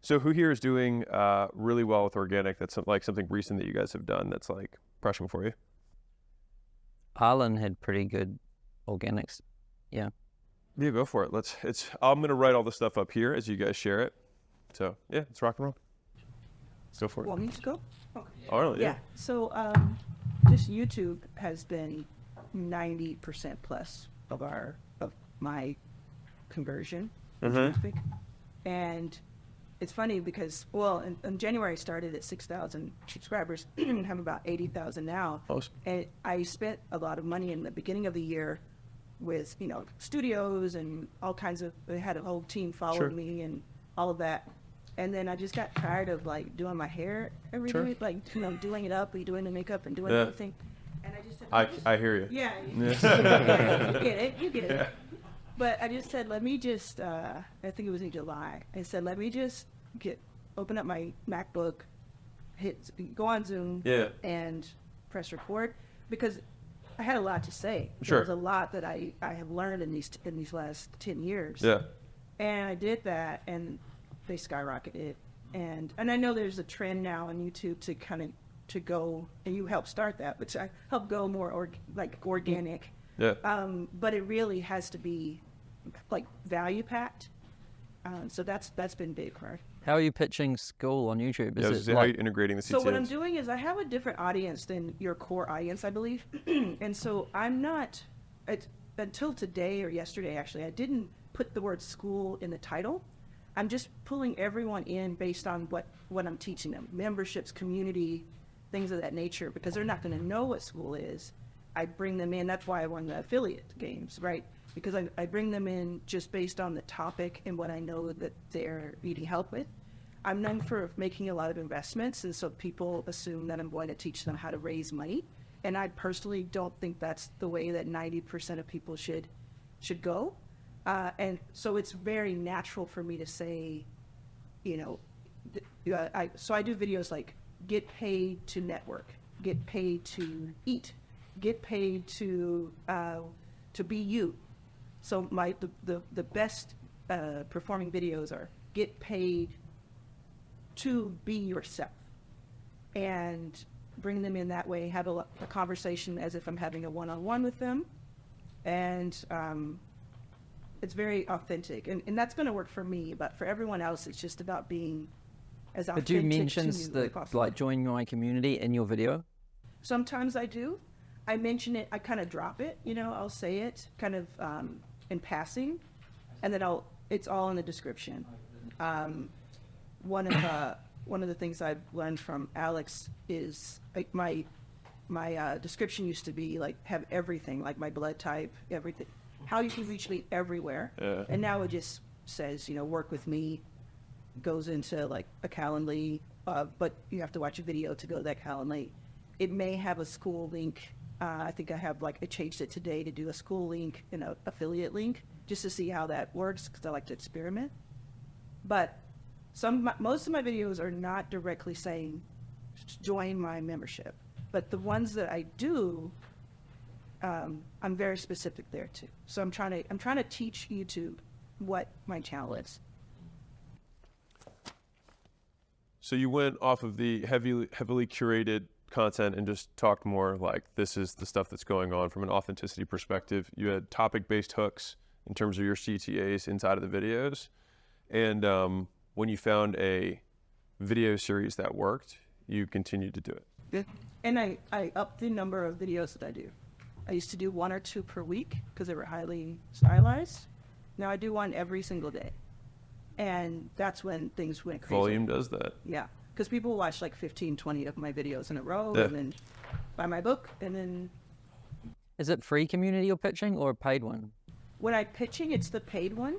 So who here is doing really well with organic? That's like something recent that you guys have done that's like crushing for you. Arlen had pretty good organics. Yeah. Yeah, go for it. I'm gonna write all the stuff up here as you guys share it. So yeah, let's rock and roll. Let's go for it. Want me to go? Okay. Oh, really? Yeah. So just YouTube has been 90% plus of my conversion traffic, and it's funny because in January I started at 6,000 subscribers and have about 80,000 now. Awesome. And I spent a lot of money in the beginning of the year with studios and all kinds of. I had a whole team following me and all of that. And then I just got tired of like doing my hair every day, like doing it up, doing the makeup and doing everything. And I just said, I hear you. Yeah, you get it. Yeah. But I just said, let me just. I think it was in July. I said, let me just open up my MacBook, go on Zoom, and press record, because I had a lot to say. Sure. There's a lot that I have learned in these last 10 years. Yeah. And I did that, and they skyrocketed. And I know there's a trend now on YouTube to go, and you helped start that, which I helped go more organic. Yeah. But it really has to be like value packed. So that's been big for us. How are you pitching Skool on YouTube? How are you integrating the CTNs? So what I'm doing is I have a different audience than your core audience, I believe. And so I'm not, until today or yesterday actually, I didn't put the word Skool in the title. I'm just pulling everyone in based on what I'm teaching them. Memberships, community, things of that nature, because they're not going to know what Skool is. I bring them in. That's why I won the affiliate games, right? Because I bring them in just based on the topic and what I know that they're needing help with. I'm known for making a lot of investments, and so people assume that I'm going to teach them how to raise money. And I personally don't think that's the way that 90% of people should go. And so it's very natural for me to say, so I do videos like get paid to network, get paid to eat, get paid to be you. So the best performing videos are get paid to be yourself, and bring them in that way, have a conversation as if I'm having a one-on-one with them, and it's very authentic, and that's going to work for me, but for everyone else it's just about being as authentic. But do you mention possible. join my community in your video? Sometimes I do. I mention it, I kind of drop it, I'll say it kind of in passing, and then it's all in the description. One of the things I've learned from Alex is like my description used to be like have everything, like my blood type, everything, how you can reach me everywhere. Yeah. And now it just says, work with me, goes into like a Calendly, but you have to watch a video to go to that Calendly. It may have a Skool link. I think I changed it today to do a Skool link and an affiliate link just to see how that works, because I like to experiment. But most of my videos are not directly saying join my membership, but the ones that I do, I'm very specific there too. So I'm trying to teach YouTube what my channel is. So you went off of the heavily curated content and just talked more like this is the stuff that's going on from an authenticity perspective. You had topic-based hooks in terms of your CTAs inside of the videos, and when you found a video series that worked, you continued to do it. Yeah. And I upped the number of videos that I do. I used to do 1 or 2 per week because they were highly stylized. Now I do one every single day, and that's when things went crazy. Volume does that. Yeah. Because people watch like 15, 20 of my videos in a row, and then buy my book, and then... Is it free community you're pitching or a paid one? When I'm pitching, it's the paid one,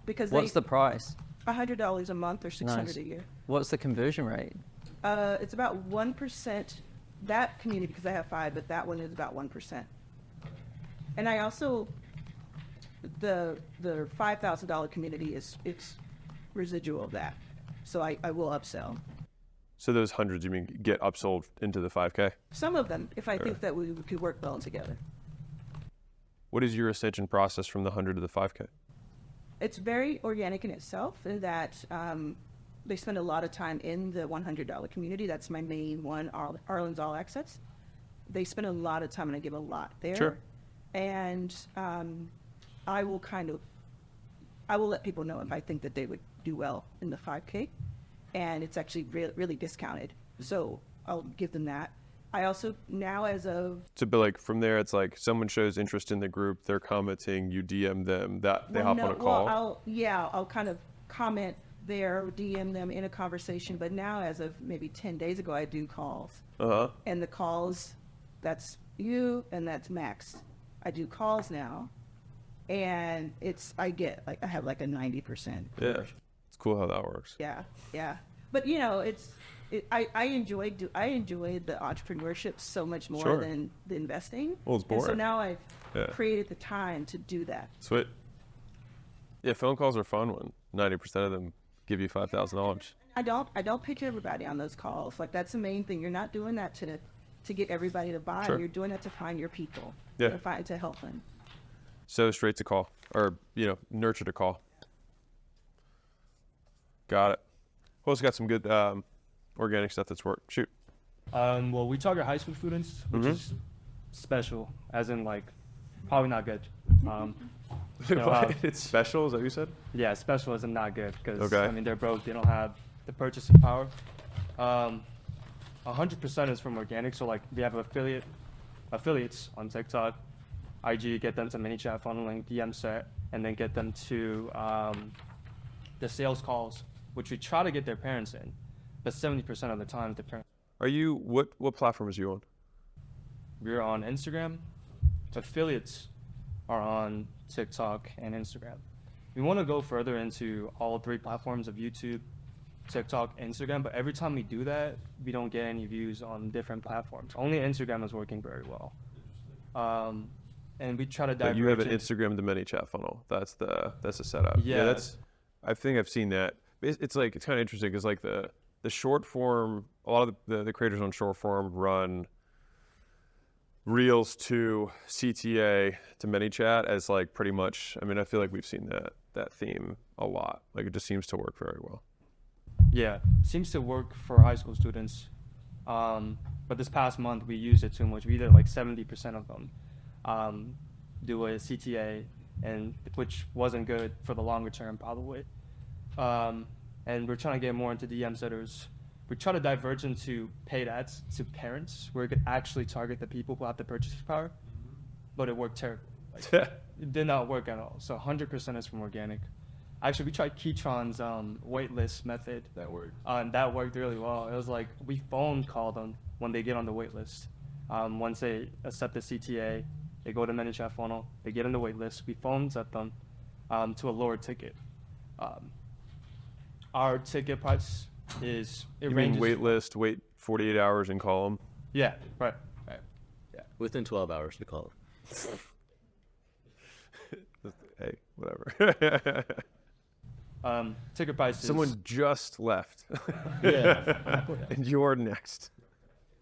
because What's the price? $100 a month or $600 a year. What's the conversion rate? It's about 1%. That community, because I have 5, but that one is about 1%. And I also, the $5,000 community it's residual of that, so I will upsell. So those hundreds, you mean, get upsold into the 5K? Some of them, if I think that we could work well together. What is your ascension process from the 100 to the 5K? It's very organic in itself, in that they spend a lot of time in the $100 community. That's my main one, Arlen's All Access. They spend a lot of time, and I give a lot there. Sure. And I will let people know if I think that they would do well in the 5K, and it's actually really discounted. So I'll give them that. I also now, as of So, but like from there, it's like someone shows interest in the group, they're commenting, you DM them, that they hop on a call. Well, I'll kind of comment there, DM them in a conversation. But now, as of maybe 10 days ago, I do calls. And the calls, that's you and that's Max. I do calls now, and I have like a 90%. Yeah, it's cool how that works. Yeah. But I enjoy the entrepreneurship so much more than the investing. Well, it's boring. And so now I've created the time to do that. Sweet. Yeah, phone calls are fun when 90% of them give you $5,000. I don't pitch everybody on those calls. Like, that's the main thing. You're not doing that to get everybody to buy. Sure. You're doing that to find your people. Yeah. To help them. So straight to call, or nurture to call. Got it. Who else got some good organic stuff that's worked? Shoot. Well, we target high school students, which is special, as in like probably not good. It's special, is that what you said? Yeah, special as in not good, because Okay. I mean they're broke, they don't have the purchasing power. 100% is from organic, so like we have affiliates on TikTok, IG, get them to mini chat funneling, DM set, and then get them to the sales calls, which we try to get their parents in, but 70% of the time the parents. Are you, what platform is you on? We're on Instagram. Affiliates are on TikTok and Instagram. We want to go further into all 3 platforms of YouTube, TikTok, Instagram, but every time we do that, we don't get any views on different platforms. Only Instagram is working very well. And we try to But diverge. you have an Instagram to many chat funnel. That's the setup. Yeah. I think I've seen that. It's kind of interesting because like the short form, a lot of the creators on short form run Reels to CTA to ManyChat as like pretty much. I mean, I feel like we've seen that theme a lot. Like it just seems to work very well. Yeah, seems to work for high school students. But this past month we used it too much. We did like 70% of them do a CTA, and which wasn't good for the longer term probably. And we're trying to get more into DM setters. We try to diverge into paid ads to parents, where it could actually target the people who have the purchasing power, but it worked terrible. Like, it did not work at all. So 100% is from organic. Actually, we tried Keytron's waitlist method. That worked. And that worked really well. It was like we phone call them when they get on the waitlist. Once they accept the CTA, they go to ManyChat funnel, they get on the waitlist. We phone set them to a lower ticket. Our ticket price is You mean ranges. wait list, wait 48 hours and call them? Yeah, right. Yeah, within 12 hours we call it. Hey, whatever. Ticket price is Someone just left. Yeah. And you're next.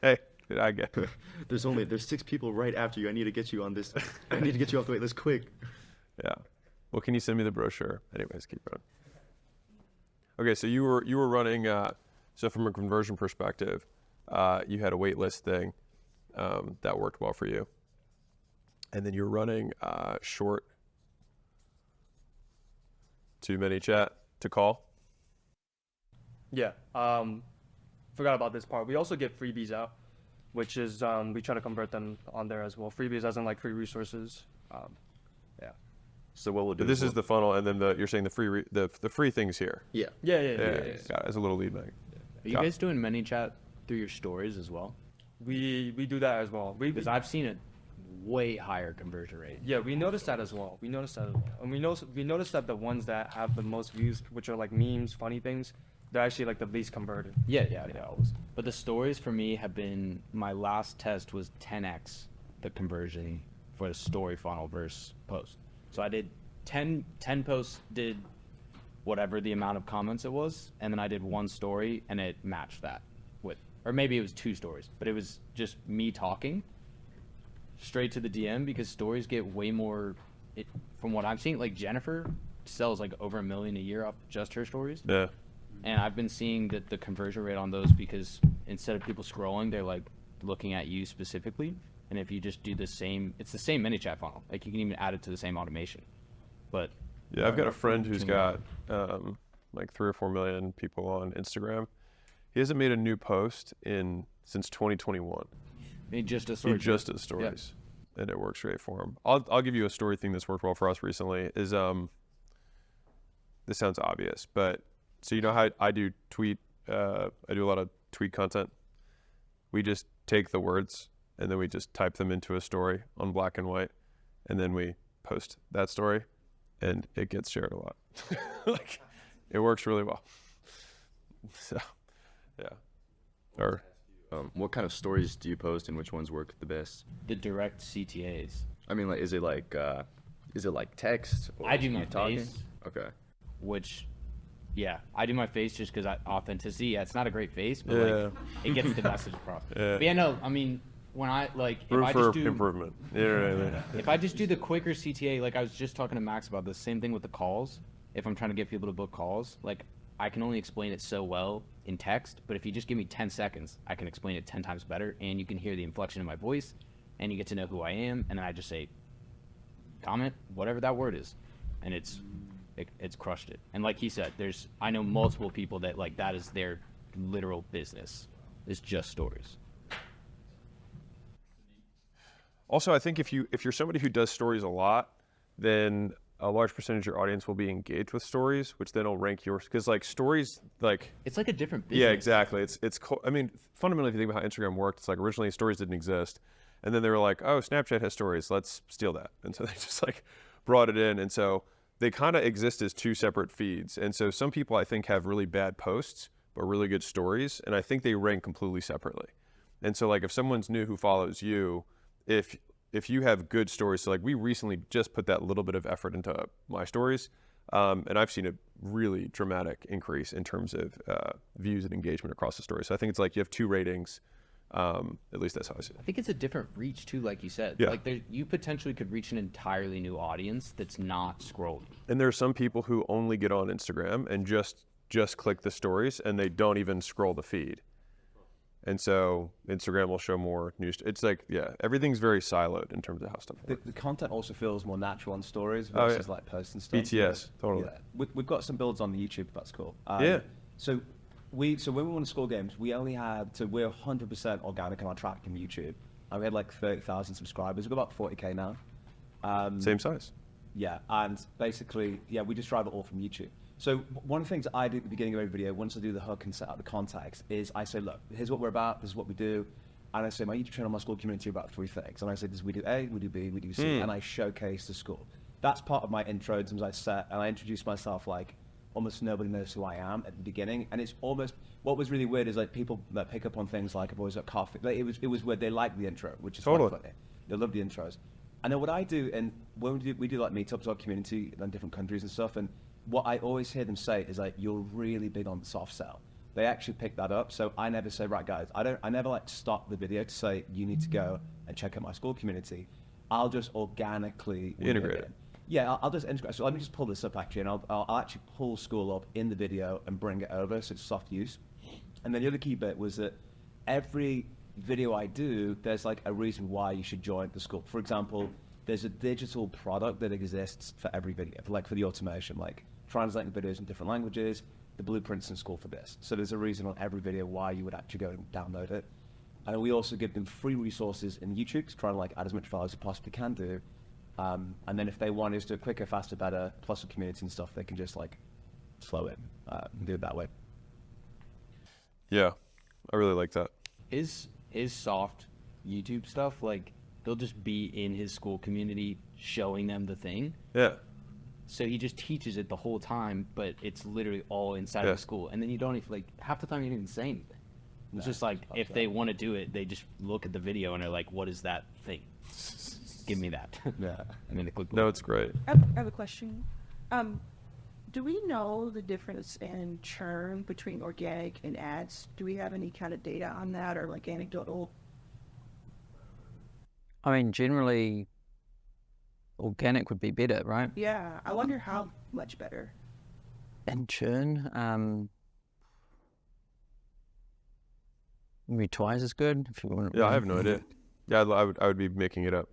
Hey, I get it. There's 6 people right after you. I need to get you on this. I need to get you off the wait list quick. Yeah. Well, can you send me the brochure? Anyways, keep running. Okay, so you were running. So from a conversion perspective, you had a wait list thing that worked well for you, and then you're running short to ManyChat to call. Yeah. Forgot about this part. We also get freebies out, which is we try to convert them on there as well. Freebies as in like free resources. Yeah. So what we'll do But this is the funnel, and then you're saying the free things here. Yeah. Yeah. Got it, as a little lead magnet. Are you guys doing ManyChat through your stories as well? We do that as well. Because I've seen a way higher conversion rate. Yeah, we noticed that as well. And we noticed that the ones that have the most views, which are like memes, funny things, they're actually like the least converted. Yeah. But the stories for me have been, my last test was 10x the conversion for the story funnel versus post. So I did 10 posts, did whatever the amount of comments it was, and then I did 1 story and it matched that with, or maybe it was 2 stories, but it was just me talking straight to the DM, because stories get way more, from what I'm seeing, like Jennifer sells like over $1 million a year off just her stories. Yeah. And I've been seeing that the conversion rate on those, because instead of people scrolling, they're like looking at you specifically. And if you just do the same, it's the same ManyChat funnel. Like you can even add it to the same automation. But Yeah, I've got a friend who's got like 3 or 4 million people on Instagram. He hasn't made a new post since 2021. he just does stories. He just does stories, and it works great for him. I'll give you a story thing that's worked well for us recently. Is this sounds obvious, but so you know how I do tweet. I do a lot of tweet content. We just take the words and then we just type them into a story on black and white, and then we post that story, and it gets shared a lot. Like, it works really well. So, yeah. Or What kind of stories do you post, and which ones work the best? The direct CTAs. I mean, like, is it like text? Or I do you my talking? face. Okay. Which, yeah, I do my face just because authenticity. Yeah, it's not a great face, but Yeah. like it gets the message across. Yeah. But yeah, no, I mean, when I like, room if I for just do improvement. You know what I mean? if I just do the quicker CTA, like I was just talking to Max about the same thing with the calls. If I'm trying to get people to book calls, like I can only explain it so well in text, but if you just give me 10 seconds, I can explain it 10 times better, and you can hear the inflection in my voice, and you get to know who I am, and then I just say, comment, whatever that word is, and it's crushed it. And like he said, I know multiple people that like that is their literal business. It's just stories. Also, I think if you're somebody who does stories a lot, then a large percentage of your audience will be engaged with stories, which then will rank yours. Because like stories, like It's like a different business. yeah, exactly. I mean, fundamentally, if you think about how Instagram worked, it's like originally stories didn't exist, and then they were like, oh, Snapchat has stories, let's steal that, and so they just like brought it in, and so they kind of exist as 2 separate feeds. And so some people I think have really bad posts but really good stories, and I think they rank completely separately. And so like if someone's new who follows you, if you have good stories, so like we recently just put that little bit of effort into my stories, and I've seen a really dramatic increase in terms of views and engagement across the story. So I think it's like you have 2 ratings. At least that's how I see it. I think it's a different reach too, like you said. Yeah. Like you potentially could reach an entirely new audience that's not scrolling. And there are some people who only get on Instagram and just click the stories, and they don't even scroll the feed. And so Instagram will show more news. It's like, yeah, everything's very siloed in terms of how stuff works. The content also feels more natural on stories Oh, yeah. versus like posts and stuff. BTS, totally. Yeah. We've got some builds on the YouTube, if that's cool. Yeah. So when we won Skool games, we only had, so we're 100% organic on our track from YouTube. And we had like 30,000 subscribers. We've got about 40K now. Same size. Yeah, and basically, yeah, we just drive it all from YouTube. So one of the things I do at the beginning of every video, once I do the hook and set out the context, is I say, look, here's what we're about, this is what we do. And I say, my YouTube channel, my Skool community are about 3 things. And I say, this we do A, we do B, we do C, and I showcase the Skool. That's part of my intro in terms I set, and I introduce myself like almost nobody knows who I am at the beginning. And it's almost, what was really weird is like people that pick up on things like I've always got coffee. Like, it was weird, they like the intro, which is Totally. quite funny. They love the intros. And then what I do, and when we do like meetups, our community in different countries and stuff, and what I always hear them say is like, you're really big on the soft sell. They actually pick that up. So I never say, right guys, I never like stop the video to say, you need to go and check out my Skool community. I'll just organically Integrate it. in. Yeah, I'll just integrate. So let me just pull this up actually, and I'll actually pull Skool up in the video and bring it over, so it's soft use. And then the other key bit was that every video I do, there's like a reason why you should join the Skool. For example, there's a digital product that exists for every video, for the automation, like translating videos in different languages, the blueprints in Skool for this. So there's a reason on every video why you would actually go and download it. And we also give them free resources in YouTube to try and like add as much value as we possibly can do. And then if they want us to do it quicker, faster, better, plus the community and stuff, they can just like slow it and do it that way. Yeah, I really like that. His soft YouTube stuff, like they'll just be in his Skool community showing them the thing. Yeah. So he just teaches it the whole time, but it's literally all inside Yeah. of the Skool. And then you don't even, like, half the time you don't even say anything. It's just like, if they want to do it, they just look at the video and they're like, what is that thing? Give me that. Yeah. I mean, they click. No, it's great. I have a question. Do we know the difference in churn between organic and ads? Do we have any kind of data on that, or like anecdotal? I mean, generally, organic would be better, right? Yeah, I wonder how much better. And churn, maybe twice as good. If you want. Yeah, I have no idea. Yeah, I would be making it up.